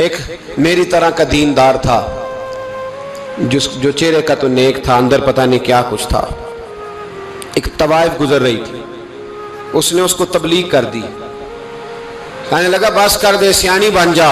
ایک میری طرح کا دیندار تھا جو چہرے کا تو نیک تھا، اندر پتہ نہیں کیا کچھ تھا. ایک طوائف گزر رہی تھی، اس نے اس کو تبلیغ کر دی. کہنے لگا بس کر دے، سیانی بن جا.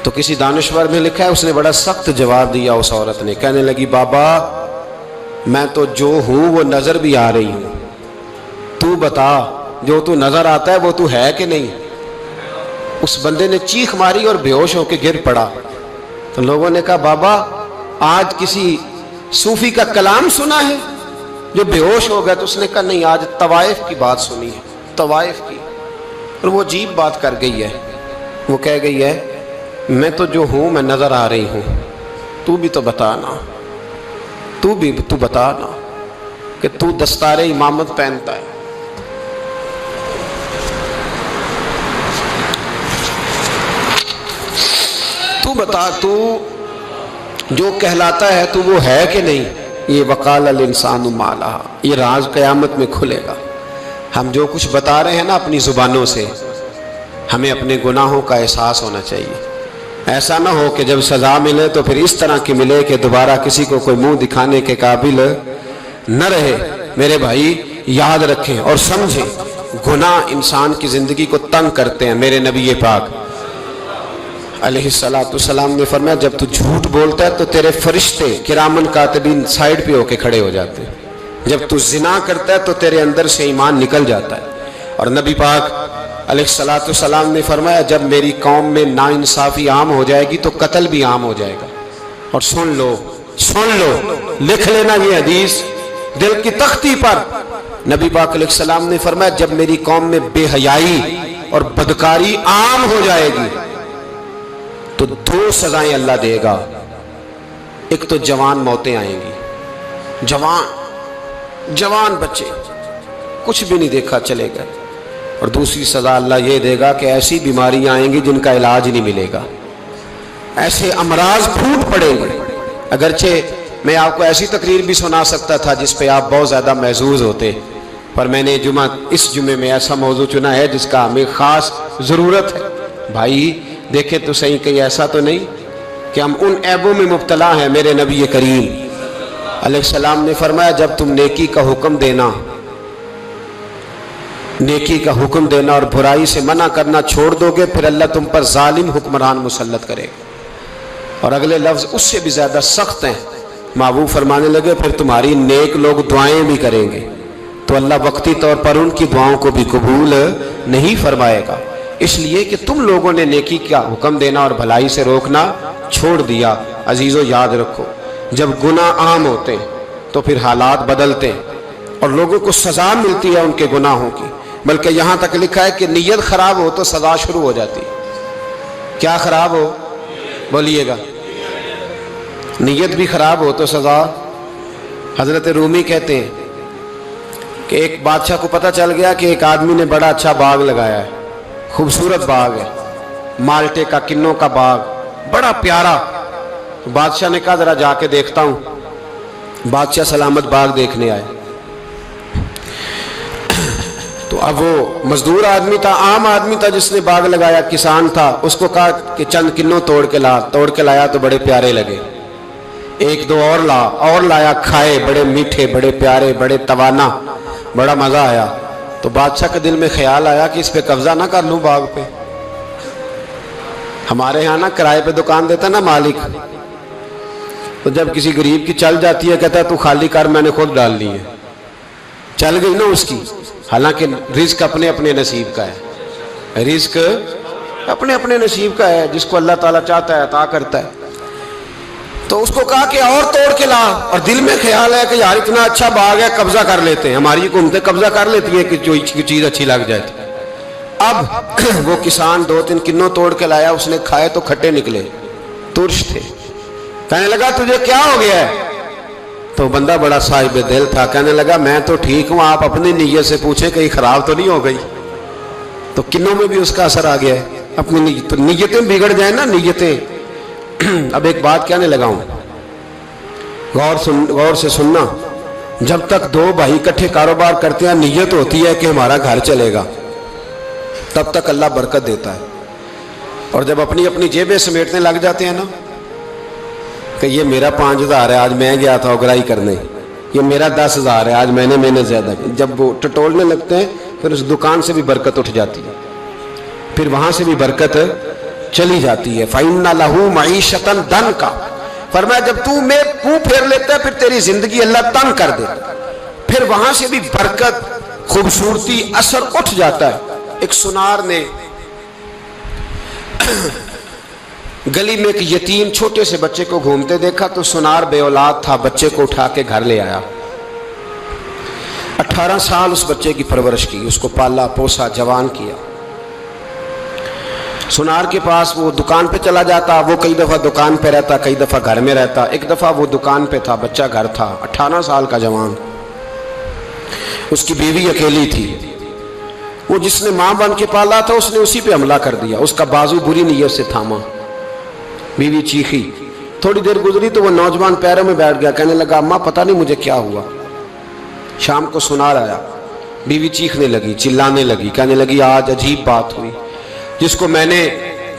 تو کسی دانشور نے لکھا ہے اس نے بڑا سخت جواب دیا اس عورت نے. کہنے لگی بابا میں تو جو ہوں وہ نظر بھی آ رہی ہوں، تو بتا جو تو نظر آتا ہے وہ تو ہے کہ نہیں. اس بندے نے چیخ ماری اور بے ہوش ہو کے گر پڑا. تو لوگوں نے کہا بابا آج کسی صوفی کا کلام سنا ہے جو بے ہوش ہو گیا؟ تو اس نے کہا نہیں، آج طوائف کی بات سنی ہے، طوائف کی. اور وہ عجیب بات کر گئی ہے. وہ کہہ گئی ہے میں تو جو ہوں میں نظر آ رہی ہوں، تو بھی تو بتانا، تو بتانا کہ تو دستار امامت پہنتا ہے. تو بتا تو جو کہلاتا ہے تو وہ ہے کہ نہیں. یہ وقال الانسان ما لہا، یہ راز قیامت میں کھلے گا. ہم جو کچھ بتا رہے ہیں نا اپنی زبانوں سے، ہمیں اپنے گناہوں کا احساس ہونا چاہیے. ایسا نہ ہو کہ جب سزا ملے تو پھر اس طرح کی ملے کہ دوبارہ کسی کو کوئی منہ دکھانے کے قابل نہ رہے. میرے بھائی یاد رکھیں اور سمجھیں، گناہ انسان کی زندگی کو تنگ کرتے ہیں. میرے نبی پاک علیہ السلام نے فرمایا جب تو جھوٹ بولتا ہے تو تیرے فرشتے کرامن کاتبین سائیڈ پہ ہو کے کھڑے ہو جاتے ہیں. جب تو زنا کرتا ہے تو تیرے اندر سے ایمان نکل جاتا ہے. اور نبی پاک علیہ السلام نے فرمایا جب میری قوم میں ناانصافی عام ہو جائے گی تو قتل بھی عام ہو جائے گا. اور سن لو لکھ لینا یہ حدیث دل کی تختی پر. نبی پاک علیہ السلام نے فرمایا جب میری قوم میں بے حیائی اور بدکاری عام ہو جائے گی تو دو سزائیں اللہ دے گا. ایک تو جوان موتیں آئیں گی، جوان بچے کچھ بھی نہیں دیکھا چلے گئے. اور دوسری سزا اللہ یہ دے گا کہ ایسی بیماریاں آئیں گی جن کا علاج نہیں ملے گا، ایسے امراض پھوٹ پڑیں گے. اگرچہ میں آپ کو ایسی تقریر بھی سنا سکتا تھا جس پہ آپ بہت زیادہ محظوظ ہوتے، پر میں نے اس جمعے میں ایسا موضوع چنا ہے جس کا ہمیں خاص ضرورت ہے. بھائی دیکھیں تو صحیح کہیں ایسا تو نہیں کہ ہم ان عیبوں میں مبتلا ہیں. میرے نبی کریم علیہ السلام نے فرمایا جب تم نیکی کا حکم دینا اور برائی سے منع کرنا چھوڑ دو گے پھر اللہ تم پر ظالم حکمران مسلط کرے گا. اور اگلے لفظ اس سے بھی زیادہ سخت ہیں. محبوب فرمانے لگے پھر تمہاری نیک لوگ دعائیں بھی کریں گے تو اللہ وقتی طور پر ان کی دعاؤں کو بھی قبول نہیں فرمائے گا. اس لیے کہ تم لوگوں نے نیکی کا حکم دینا اور بھلائی سے روکنا چھوڑ دیا. عزیزو یاد رکھو جب گناہ عام ہوتے ہیں تو پھر حالات بدلتے ہیں اور لوگوں کو سزا ملتی ہے ان کے گناہوں کی. بلکہ یہاں تک لکھا ہے کہ نیت خراب ہو تو سزا شروع ہو جاتی. کیا خراب ہو؟ بولیے گا. نیت بھی خراب ہو تو سزا. حضرت رومی کہتے ہیں کہ ایک بادشاہ کو پتہ چل گیا کہ ایک آدمی نے بڑا اچھا باغ لگایا ہے، خوبصورت باغ ہے، مالٹے کا، کنوں کا باغ، بڑا پیارا. بادشاہ نے کہا ذرا جا کے دیکھتا ہوں. بادشاہ سلامت باغ دیکھنے آئے تو اب وہ مزدور آدمی تھا، عام آدمی تھا جس نے باغ لگایا، کسان تھا. اس کو کہا کہ چند کنوں توڑ کے لایا تو بڑے پیارے لگے. ایک دو اور لایا، کھائے، بڑے میٹھے، بڑے پیارے، بڑے توانا، بڑا مزہ آیا. تو بادشاہ کے دل میں خیال آیا کہ اس پہ قبضہ نہ کر لوں باغ پہ. ہمارے یہاں نا کرائے پہ دکان دیتا نا مالک، تو جب کسی غریب کی چل جاتی ہے کہتا ہے تو خالی کر، میں نے خود ڈال لی ہے. چل گئی نا اس کی. حالانکہ رزق اپنے اپنے نصیب کا ہے، رزق اپنے اپنے نصیب کا ہے، جس کو اللہ تعالیٰ چاہتا ہے عطا کرتا ہے. تو اس کو کہا کہ اور توڑ کے لا، اور دل میں خیال ہے کہ یار اتنا اچھا باغ ہے قبضہ کر لیتے ہیں. ہماری حکومتیں قبضہ کر لیتی ہیں کہ جو چیز اچھی لگ جائے. اب وہ کسان 2-3 کنوں توڑ کے لایا، اس نے کھائے تو کھٹے نکلے، ترش تھے. کہنے لگا تجھے کیا ہو گیا ہے؟ تو بندہ بڑا صاحب دل تھا، کہنے لگا میں تو ٹھیک ہوں، آپ اپنی نیت سے پوچھیں کہیں خراب تو نہیں ہو گئی. تو کنوں میں بھی اس کا اثر آ گیا ہے. اپنی نیتیں بگڑ جائیں نا، نیتیں. اب ایک بات کہنے لگا ہوں، غور سے سننا. جب تک دو بھائی اکٹھے کاروبار کرتے ہیں نیت ہوتی ہے کہ ہمارا گھر چلے گا، تب تک اللہ برکت دیتا ہے. اور جب اپنی اپنی جیبیں سمیٹنے لگ جاتے ہیں نا کہ یہ میرا 5,000 ہے، آج میں گیا تھا اگرائی کرنے، یہ میرا 10,000 ہے، آج میں نے محنت زیادہ کی، جب وہ ٹٹولنے لگتے ہیں پھر اس دکان سے بھی برکت اٹھ جاتی ہے، پھر وہاں سے بھی برکت چلی جاتی ہے۔ فَإِنَّ لَهُ مَعِيشَةً ضَنْكَ، فرمایا جب تو میں منہ پھیر لیتا ہے پھر تیری زندگی اللہ تنگ کر دے، پھر وہاں سے بھی برکت، خوبصورتی، اثر اٹھ جاتا ہے۔ ایک سنار نے گلی میں ایک یتیم چھوٹے سے بچے کو گھومتے دیکھا تو سنار بے اولاد تھا، بچے کو اٹھا کے گھر لے آیا، 18 سال اس بچے کی پرورش کی، اس کو پالا پوسا جوان کیا۔ سنار کے پاس وہ دکان پہ چلا جاتا، وہ کئی دفعہ دکان پہ رہتا، کئی دفعہ گھر میں رہتا، ایک دفعہ وہ دکان پہ تھا، بچہ گھر تھا، 18 سال کا جوان، اس کی بیوی اکیلی تھی، وہ جس نے ماں بن کے پالا تھا اس نے اسی پہ حملہ کر دیا، اس کا بازو بری نیت سے تھاما، بیوی چیخی، تھوڑی دیر گزری تو وہ نوجوان پیروں میں بیٹھ گیا، کہنے لگا اماں پتہ نہیں مجھے کیا ہوا۔ شام کو سنار آیا، بیوی چیخنے لگی، چلانے لگی، کہنے لگی آج عجیب بات ہوئی، جس کو میں نے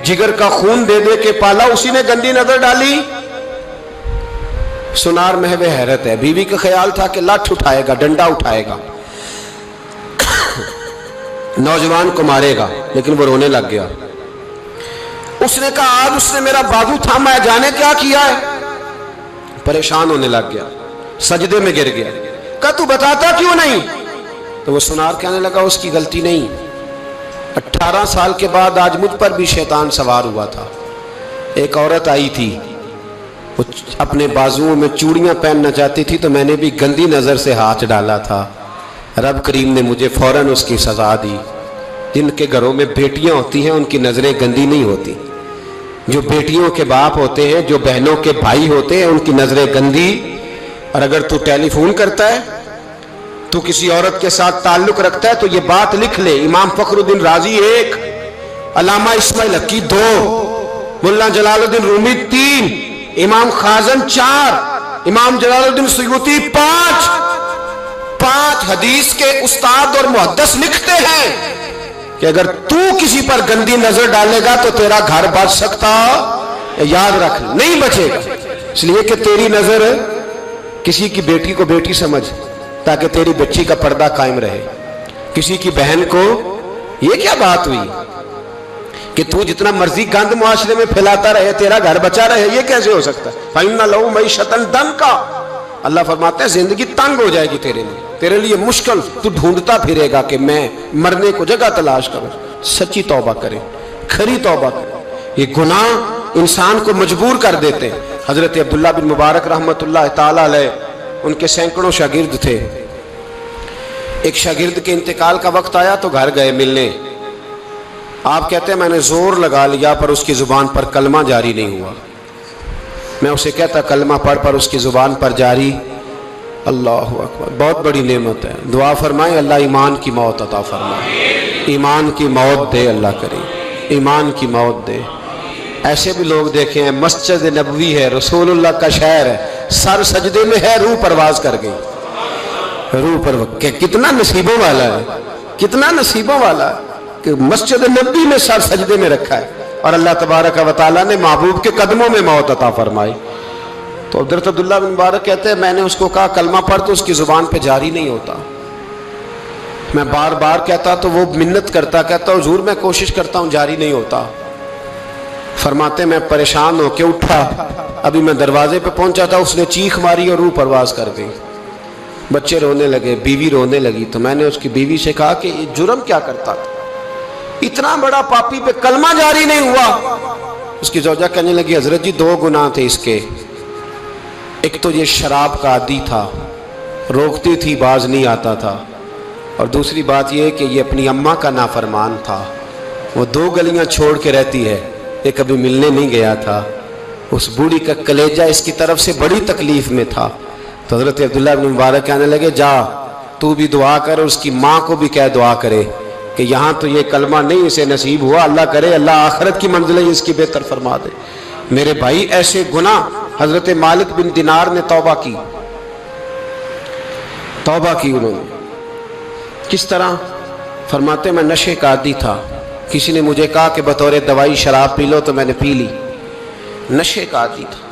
جگر کا خون دے دے کے پالا اسی نے گندی نظر ڈالی۔ سنار محو حیرت ہے، بیوی کا خیال تھا کہ لاٹھ اٹھائے گا، ڈنڈا اٹھائے گا، نوجوان کو مارے گا، لیکن وہ رونے لگ گیا۔ اس نے کہا آج اس نے میرا بازو تھاما ہے، جانے کیا کیا ہے، پریشان ہونے لگ گیا، سجدے میں گر گیا، کہا تو بتاتا کیوں نہیں؟ تو وہ سنار کہنے لگا اس کی غلطی نہیں، 18 سال کے بعد آج مجھ پر بھی شیطان سوار ہوا تھا، ایک عورت آئی تھی، وہ اپنے بازوؤں میں چوڑیاں پہننا چاہتی تھی تو میں نے بھی گندی نظر سے ہاتھ ڈالا تھا، رب کریم نے مجھے فوراً اس کی سزا دی۔ جن کے گھروں میں بیٹیاں ہوتی ہیں ان کی نظریں گندی نہیں ہوتی، جو بیٹیوں کے باپ ہوتے ہیں، جو بہنوں کے بھائی ہوتے ہیں، ان کی نظریں گندی۔ اور اگر تو ٹیلی فون کرتا ہے، تو کسی عورت کے ساتھ تعلق رکھتا ہے تو یہ بات لکھ لے، امام فخر الدین رازی 1، علامہ اسماعیل حقی 2، ملا جلال الدین رومی 3، امام خازن 4، امام جلال الدین سیوطی 5 حدیث کے استاد اور محدث لکھتے ہیں کہ اگر تو کسی پر گندی نظر ڈالے گا تو تیرا گھر بچ سکتا، یاد رکھ نہیں بچے گا، اس لیے کہ تیری نظر کسی کی بیٹی کو بیٹی سمجھ تاکہ تیری بچی کا پردہ قائم رہے، کسی کی بہن کو، یہ کیا بات ہوئی کہ تو جتنا مرضی گند معاشرے میں پھیلاتا رہے تیرا گھر بچا رہے، یہ کیسے ہو سکتا ہے؟ فَإِنَّ لَهُ مَعِيشَةً ضَنْكَ، اللہ فرماتے ہیں زندگی تنگ ہو جائے گی تیرے لیے مشکل، تو ڈھونڈتا پھرے گا کہ میں مرنے کو جگہ تلاش کروں۔ سچی توبہ کریں، کھری توبہ کریں، یہ گناہ انسان کو مجبور کر دیتے ہیں۔ حضرت عبداللہ بن مبارک رحمۃ اللہ تعالی علیہ، ان کے سینکڑوں شاگرد تھے، ایک شاگرد کے انتقال کا وقت آیا تو گھر گئے ملنے، آپ کہتے ہیں میں نے زور لگا لیا پر اس کی زبان پر کلمہ جاری نہیں ہوا، میں اسے کہتا کلمہ پڑھ پر اس کی زبان پر جاری، اللہ اکبر، بہت بڑی نعمت ہے، دعا فرمائیں اللہ ایمان کی موت عطا فرمائے، ایمان کی موت دے اللہ کرے، ایمان کی موت دے۔ ایسے بھی لوگ دیکھیں ہیں، مسجد نبوی ہے، رسول اللہ کا شہر ہے، سر سجدے میں ہے، روح پرواز کر گئی، روح پرواز، کتنا نصیبوں والا ہے، کتنا نصیبوں والا ہے کہ مسجد نبوی میں سر سجدے میں رکھا ہے، اور اللہ تبارک و تعالیٰ نے محبوب کے قدموں میں موت عطا فرمائی۔ تو حضرت عبداللہ بن مبارک کہتے ہیں میں نے اس کو کہا کلمہ پڑھ تو اس کی زبان پہ جاری نہیں ہوتا، میں بار بار کہتا تو وہ منت کرتا، کہتا حضور میں کوشش کرتا ہوں جاری نہیں ہوتا۔ فرماتے میں پریشان ہو کے اٹھا، ابھی میں دروازے پہ پہنچا تھا اس نے چیخ ماری اور روح پرواز کر گئی، بچے رونے لگے، بیوی رونے لگی، تو میں نے اس کی بیوی سے کہا کہ یہ جرم کیا کرتا تھا، اتنا بڑا پاپی پہ کلمہ جاری نہیں ہوا۔ اس کی زوجہ کہنے لگی حضرت جی 2 گناہ تھے اس کے، ایک تو یہ شراب کا عادی تھا، روکتی تھی باز نہیں آتا تھا، اور دوسری بات یہ کہ یہ اپنی اماں کا نافرمان تھا، وہ 2 گلیاں چھوڑ کے رہتی ہے، یہ کبھی ملنے نہیں گیا تھا، اس بوڑھی کا کلیجہ اس کی طرف سے بڑی تکلیف میں تھا۔ تو حضرت عبداللہ بن مبارک کہنے لگے جا تو بھی دعا کر اور اس کی ماں کو بھی کہہ دعا کرے کہ یہاں تو یہ کلمہ نہیں اسے نصیب ہوا، اللہ کرے اللہ آخرت کی منزلیں اس کی بہتر فرما دے۔ میرے بھائی ایسے گناہ، حضرت مالک بن دینار نے توبہ کی انہوں نے، کس طرح؟ فرماتے میں نشے کا عادی تھا، کسی نے مجھے کہا کہ بطور دوائی شراب پی لو، تو میں نے پی لی۔ نشے کا عادی تھا،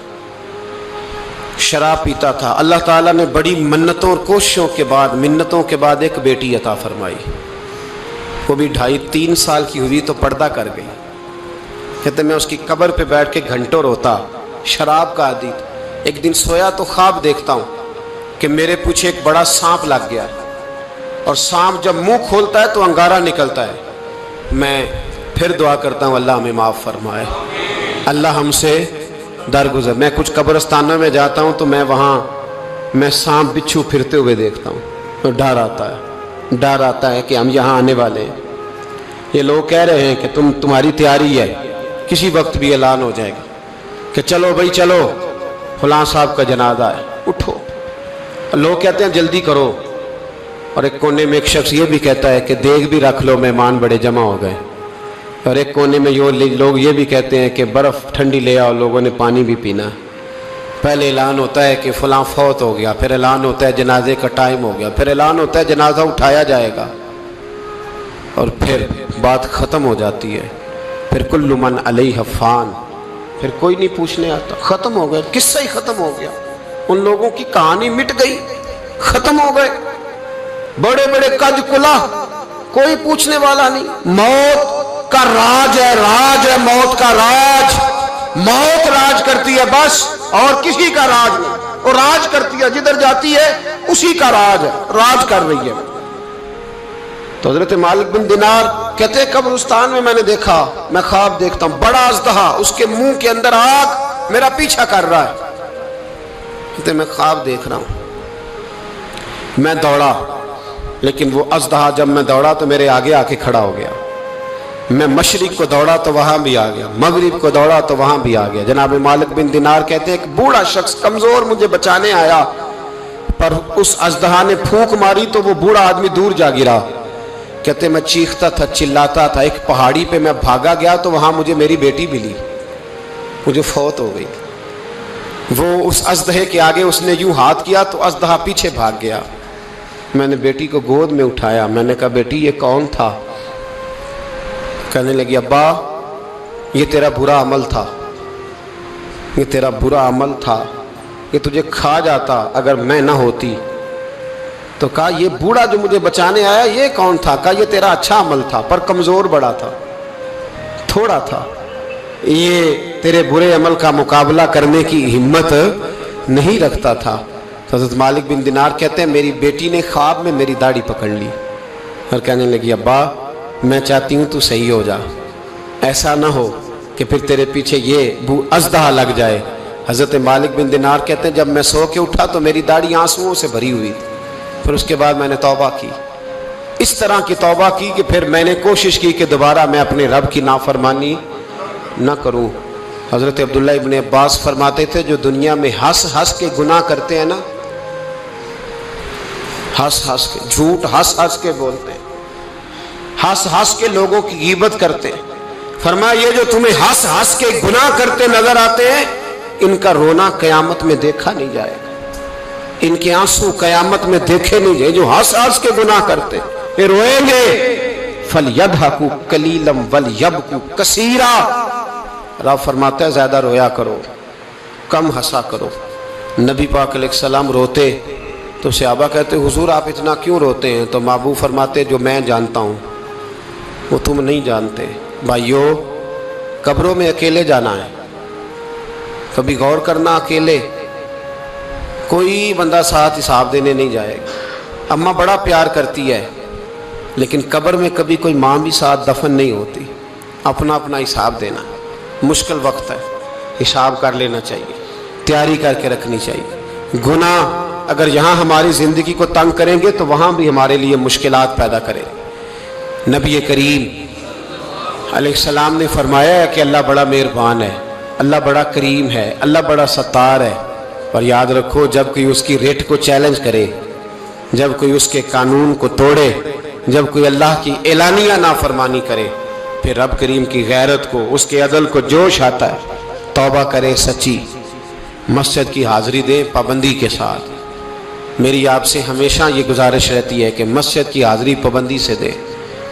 شراب پیتا تھا۔ اللہ تعالیٰ نے بڑی منتوں اور کوششوں کے بعد، منتوں کے بعد ایک بیٹی عطا فرمائی۔ وہ بھی 2.5-3 سال کی ہوئی تو پردہ کر گئی۔ کہتے میں اس کی قبر پہ بیٹھ کے گھنٹوں روتا، شراب کا عادی تھا۔ ایک دن سویا تو خواب دیکھتا ہوں کہ میرے پیچھے ایک بڑا سانپ لگ گیا، اور سانپ جب منہ کھولتا ہے تو انگارہ نکلتا ہے۔ میں پھر دعا کرتا ہوں اللہ ہمیں معاف فرمائے، اللہ ہم سے درگزر۔ میں کچھ قبرستانوں میں جاتا ہوں تو میں سانپ بچھو پھرتے ہوئے دیکھتا ہوں تو ڈر آتا ہے کہ ہم یہاں آنے والے ہیں۔ یہ لوگ کہہ رہے ہیں کہ تمہاری تیاری ہے، کسی وقت بھی اعلان ہو جائے گا کہ چلو بھائی چلو، فلاں صاحب کا جنازہ ہے، اٹھو۔ لوگ کہتے ہیں جلدی کرو، اور ایک کونے میں ایک شخص یہ بھی کہتا ہے کہ دیگ بھی رکھ لو، مہمان بڑے جمع ہو گئے۔ اور ایک کونے میں لوگ یہ بھی کہتے ہیں کہ برف ٹھنڈی لے آؤ، لوگوں نے پانی بھی پینا۔ پہلے اعلان ہوتا ہے کہ فلاں فوت ہو گیا، پھر اعلان ہوتا ہے جنازے کا ٹائم ہو گیا، پھر اعلان ہوتا ہے جنازہ اٹھایا جائے گا، اور پھر بات ختم ہو جاتی ہے۔ پھر کل من علیہ فان، پھر کوئی نہیں پوچھنے آتا، ختم ہو گئے، قصہ ہی ختم ہو گیا۔ ان لوگوں کی کہانی مٹ گئی، ختم ہو گئے، بڑے بڑے قد کلا، کوئی پوچھنے والا نہیں۔ موت کا راج ہے، راج ہے موت کا راج، موت راج کرتی ہے بس، اور کسی کا راج نہیں۔ اور راج کرتی ہے، جدھر جاتی ہے اسی کا راج ہے، راج کر رہی ہے۔ تو حضرت مالک بن دینار کہتے ہیں قبرستان میں نے دیکھا، میں خواب دیکھتا ہوں بڑا اژدہا، اس کے منہ کے اندر آگ میرا پیچھا کر رہا ہے۔ کہتے میں خواب دیکھ رہا ہوں، میں دوڑا، لیکن وہ اژدہا جب میں دوڑا تو میرے آگے آ کے کھڑا ہو گیا۔ میں مشرق کو دوڑا تو وہاں بھی آ گیا، مغرب کو دوڑا تو وہاں بھی آ گیا۔ جناب مالک بن دینار کہتے ہیں ایک بوڑھا شخص کمزور مجھے بچانے آیا، پر اس اژدہا نے پھونک ماری تو وہ بوڑھا آدمی دور جا گرا۔ کہتے میں چیختا تھا، چلاتا تھا، ایک پہاڑی پہ میں بھاگا گیا تو وہاں مجھے میری بیٹی ملی، مجھے فوت ہو گئی۔ وہ اس اژدہے کے آگے اس نے یوں ہاتھ کیا تو اژدہا پیچھے بھاگ گیا۔ میں نے بیٹی کو گود میں اٹھایا، میں نے کہا بیٹی یہ کون تھا؟ کہنے لگی ابا یہ تیرا برا عمل تھا، یہ تیرا برا عمل تھا، کہ تجھے کھا جاتا اگر میں نہ ہوتی۔ تو کہا یہ بوڑھا جو مجھے بچانے آیا یہ کون تھا؟ کہا یہ تیرا اچھا عمل تھا، پر کمزور بڑا تھا، تھوڑا تھا، یہ تیرے برے عمل کا مقابلہ کرنے کی ہمت نہیں رکھتا تھا۔ حضرت مالک بن دینار کہتے ہیں میری بیٹی نے خواب میں میری داڑھی پکڑ لی اور کہنے لگی ابا میں چاہتی ہوں تو صحیح ہو جا، ایسا نہ ہو کہ پھر تیرے پیچھے یہ اژدہا لگ جائے۔ حضرت مالک بن دینار کہتے ہیں جب میں سو کے اٹھا تو میری داڑھی آنسوؤں سے بھری ہوئی تھی۔ پھر اس کے بعد میں نے توبہ کی، اس طرح کی توبہ کی کہ پھر میں نے کوشش کی کہ دوبارہ میں اپنے رب کی نافرمانی نہ کروں۔ حضرت عبداللہ ابن عباس فرماتے تھے جو دنیا میں ہنس ہنس کے گناہ کرتے ہیں نا، ہنس ہنس کے جھوٹ ہنس ہنس کے بولتے ہیں، ہنس ہنس کے لوگوں کی غیبت کرتے ہیں، فرمایا یہ جو تمہیں ہنس ہنس کے گناہ کرتے نظر آتے ہیں ان کا رونا قیامت میں دیکھا نہیں جائے گا، ان کے آنسو قیامت میں دیکھے نہیں جائے۔ جو ہنس ہنس کے گناہ کرتے یہ روئیں گے، فَلْيَضْحَكُوا قَلِيلًا وَلْيَبْكُوا كَثِيرًا۔ رب فرماتا ہے زیادہ رویا کرو، کم ہنسا کرو۔ نبی پاک علیہ السلام روتے تو صحابہ کہتے حضور آپ اتنا کیوں روتے ہیں؟ تو محبوب فرماتے جو میں جانتا ہوں وہ تم نہیں جانتے۔ بھائیو قبروں میں اکیلے جانا ہے، کبھی غور کرنا، اکیلے کوئی بندہ ساتھ حساب دینے نہیں جائے گا۔ اماں بڑا پیار کرتی ہے لیکن قبر میں کبھی کوئی ماں بھی ساتھ دفن نہیں ہوتی، اپنا اپنا حساب دینا، مشکل وقت ہے، حساب کر لینا چاہیے، تیاری کر کے رکھنی چاہیے۔ گناہ اگر یہاں ہماری زندگی کو تنگ کریں گے تو وہاں بھی ہمارے لیے مشکلات پیدا کریں۔ نبی کریم علیہ السلام نے فرمایا ہے کہ اللہ بڑا مہربان ہے، اللہ بڑا کریم ہے، اللہ بڑا ستار ہے، اور یاد رکھو جب کوئی اس کی ریٹ کو چیلنج کرے، جب کوئی اس کے قانون کو توڑے، جب کوئی اللہ کی اعلانیہ نافرمانی کرے، پھر رب کریم کی غیرت کو، اس کے عدل کو جوش آتا ہے، توبہ کرے سچی، مسجد کی حاضری دے پابندی کے ساتھ۔ میری آپ سے ہمیشہ یہ گزارش رہتی ہے کہ مسجد کی حاضری پابندی سے دے۔